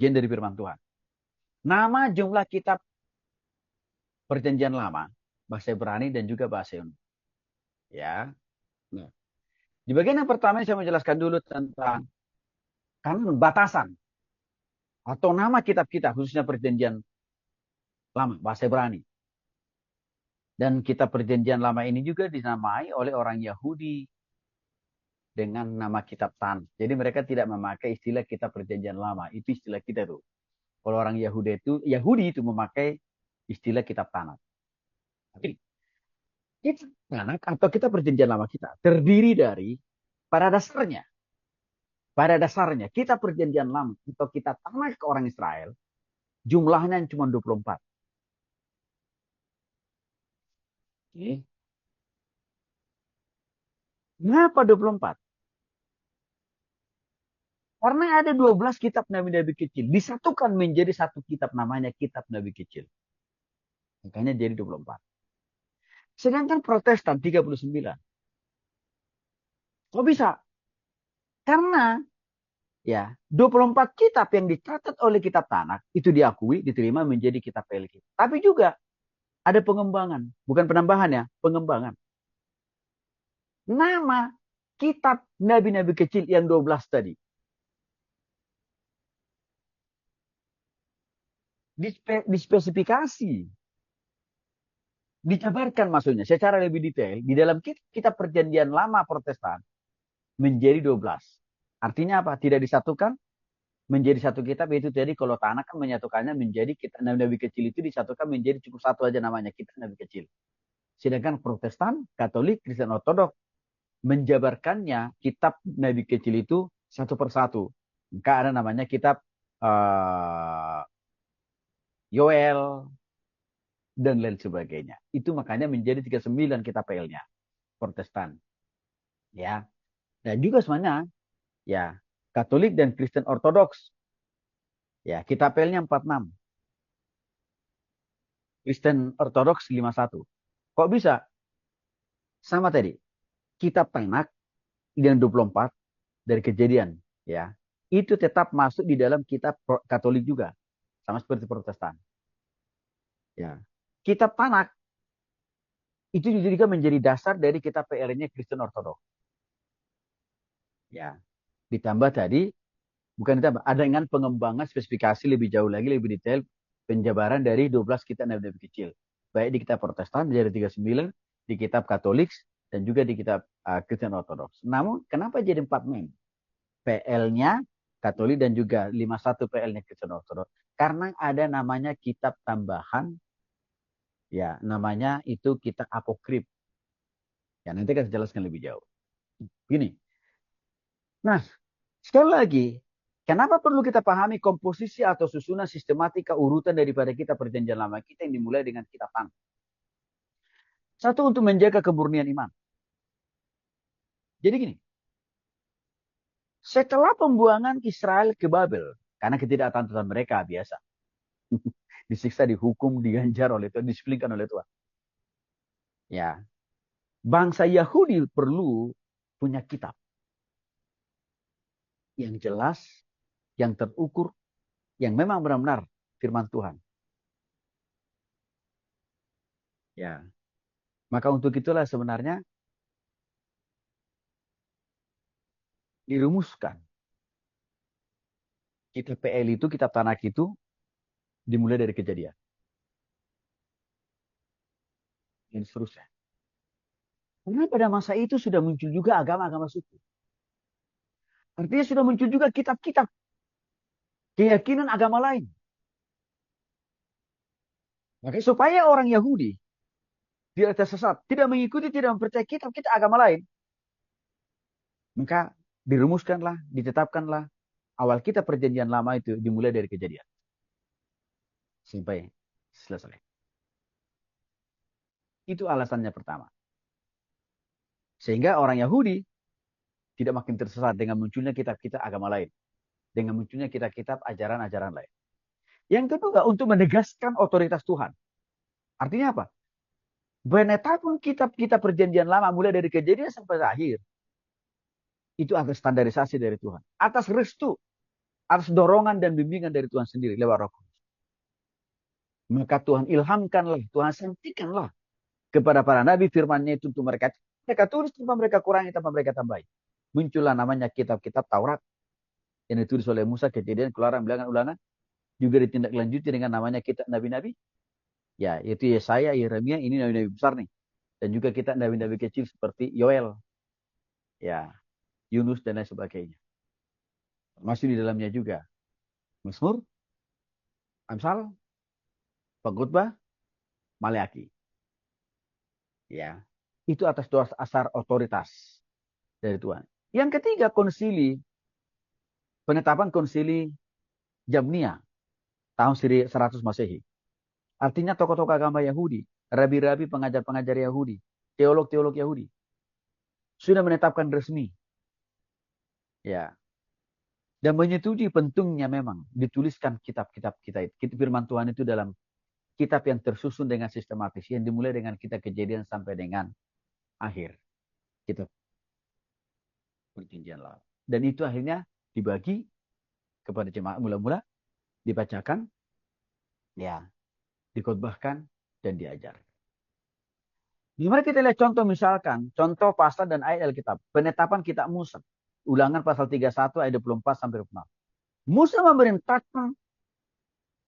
bagian dari firman Tuhan. Nama jumlah kitab perjanjian lama, bahasa Ibrani dan juga bahasa Yunani. Ya. Nah, di bagian yang pertama saya menjelaskan dulu tentang kanun batasan atau nama kitab-kitab khususnya perjanjian lama bahasa Ibrani. Dan kitab perjanjian lama ini juga dinamai oleh orang Yahudi dengan nama kitab Tan. Jadi mereka tidak memakai istilah kitab perjanjian lama. Itu istilah kita tuh. Kalau orang Yahudi itu memakai istilah kitab Tanakh. Tapi kitab Tanakh atau kitab perjanjian lama kita terdiri dari pada dasarnya kitab perjanjian lama atau kitab Tanakh ke orang Israel jumlahnya cuma 24. Oke. Kenapa 24? Karena ada 12 kitab nabi-nabi kecil. Disatukan menjadi satu kitab namanya kitab nabi kecil. Makanya jadi 24. Sedangkan Protestan 39. Kok bisa? Karena ya 24 kitab yang dicatat oleh kitab Tanakh itu diakui, diterima menjadi kitab PLK. Tapi juga ada pengembangan. Bukan penambahan ya, pengembangan. Nama kitab nabi-nabi kecil yang 12 tadi. Dispesifikasi. Dijabarkan maksudnya secara lebih detail di dalam kitab perjanjian lama Protestan menjadi 12. Artinya apa? Tidak disatukan menjadi satu kitab, yaitu tadi kalau Tanakh kan menyatukannya menjadi kitab nabi kecil itu disatukan menjadi cukup satu aja namanya kitab nabi kecil. Sedangkan Protestan, Katolik, Kristen Ortodoks menjabarkannya kitab nabi kecil itu satu persatu. Maka ada namanya kitab Yoel dan lain sebagainya. Itu makanya menjadi 39 kitab PL-nya Protestan. Ya. Dan juga sebenarnya ya Katolik dan Kristen Ortodoks. Ya, kitab PL-nya 46. Kristen Ortodoks 51. Kok bisa? Sama tadi. Kitab Tanakh yang 24 dari Kejadian, ya. Itu tetap masuk di dalam kitab Katolik juga. Sama seperti Protestan. Ya. Kitab Tanakh itu dijadikan menjadi dasar dari kitab PR-nya Kristen Ortodoks. Ya. Ditambah tadi, bukan ditambah, ada dengan pengembangan spesifikasi lebih jauh lagi, lebih detail, penjabaran dari 12 kitab nabi kecil. Baik di kitab Protestan menjadi 39, di kitab Katolik, dan juga di kitab Kristen Ortodoks. Namun, kenapa jadi 4 mem? PL-nya Katolik dan juga 51 PL-nya Kristen Ortodoks. Karena ada namanya kitab tambahan, ya namanya itu kitab apokrif. Ya nanti akan saya jelaskan lebih jauh. Gini. Nah, sekali lagi, kenapa perlu kita pahami komposisi atau susunan sistematika urutan daripada kitab perjanjian lama kita yang dimulai dengan kitab Tanakh? Satu, untuk menjaga kemurnian iman. Jadi gini, setelah pembuangan Israel ke Babel, karena ketidaktaatan mereka biasa, disiksa, dihukum, diganjar oleh Tuhan, disiplinkan oleh Tuhan. Ya, bangsa Yahudi perlu punya kitab yang jelas, yang terukur, yang memang benar-benar firman Tuhan. Ya, maka untuk itulah sebenarnya dirumuskan kitab PL itu, kitab Tanakh itu dimulai dari Kejadian dan seterusnya. Karena pada masa itu sudah muncul juga agama-agama suku. Artinya sudah muncul juga kitab-kitab keyakinan agama lain. Makanya supaya orang Yahudi tidak tersesat, tidak mengikuti, tidak mempercayai kitab-kitab agama lain, maka dirumuskanlah, ditetapkanlah awal kitab perjanjian lama itu dimulai dari Kejadian sampai selesai. Itu alasannya pertama. Sehingga orang Yahudi tidak makin tersesat dengan munculnya kitab-kitab agama lain. Dengan munculnya kitab-kitab ajaran-ajaran lain. Yang kedua, untuk menegaskan otoritas Tuhan. Artinya apa? Benetapun kitab-kitab perjanjian lama mulai dari Kejadian sampai akhir, itu atas standarisasi dari Tuhan. Atas restu, atas dorongan dan bimbingan dari Tuhan sendiri lewat Roh Kudus. Maka Tuhan ilhamkanlah, Tuhan santikanlah kepada para nabi firman-Nya itu untuk mereka. Mereka tulis tanpa mereka kurangi, tanpa mereka tambahi. Muncullah namanya kitab-kitab Taurat yang ditulis oleh Musa, Kejadian, Keluaran, Bilangan, Ulangan. Juga ditindaklanjuti dengan namanya kitab nabi-nabi. Ya, yaitu Yesaya, Yeremia, ini nabi-nabi besar nih. Dan juga kitab nabi-nabi kecil seperti Yoel, ya, Yunus dan lain sebagainya. Masih di dalamnya juga Mazmur, Amsal, Pengkhotbah, Maleaki. Ya, itu atas dasar otoritas dari Tuhan. Yang ketiga, konsili, penetapan konsili Jamnia tahun 100 Masehi. Artinya tokoh-tokoh agama Yahudi, rabi-rabi, pengajar-pengajar Yahudi, teolog-teolog Yahudi sudah menetapkan resmi, ya, dan menyetujui pentingnya memang dituliskan kitab-kitab kita itu. Firman Tuhan itu dalam kitab yang tersusun dengan sistematis, yang dimulai dengan kitab Kejadian sampai dengan akhir kitab Perjanjian Lama. Dan itu akhirnya dibagi kepada jemaat mula-mula, dibacakan, ya, dikhotbahkan dan diajar. Gimana kita lihat contoh, misalkan contoh pasal dan ayat Alkitab, penetapan kitab Musa, Ulangan pasal 31 ayat 24 sampai 26. Musa memerintahkan